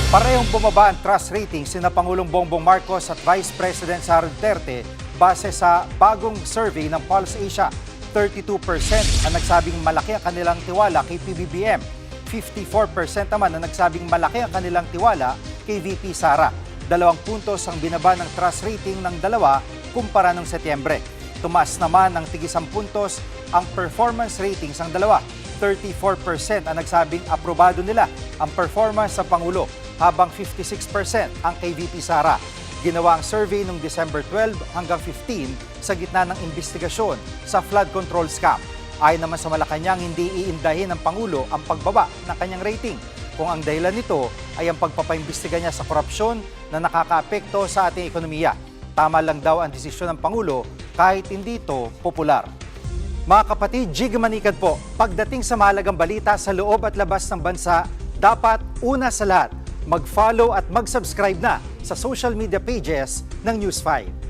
Parehong bumaba ang trust rating sina Pangulong Bongbong Marcos at Vice President Sara Duterte base sa bagong survey ng Pulse Asia. 32% ang nagsabing malaki ang kanilang tiwala kay PBBM. 54% naman ang nagsabing malaki ang kanilang tiwala kay VP Sara. 2 puntos ang binaba ng trust rating ng dalawa kumpara ng Setyembre. Tumaas naman ng tig-10 puntos ang performance ratings ng dalawa. 34% ang nagsabing aprobado nila ang performance sa Pangulo, habang 56% ang kay VP Sara. Ginawa ang survey noong December 12 hanggang 15 sa gitna ng investigasyon sa flood control scam. Ayon naman sa Malacanang, hindi iindahin ng Pangulo ang pagbaba ng kanyang rating kung ang dahilan nito ay ang pagpapaimbestiga niya sa korupsyon na nakakaapekto sa ating ekonomiya. Tama lang daw ang desisyon ng Pangulo kahit hindi ito popular. Mga kapatid, Jig Manikad po, pagdating sa mahalagang balita sa loob at labas ng bansa, dapat una sa lahat, mag-follow at mag-subscribe na sa social media pages ng News 5.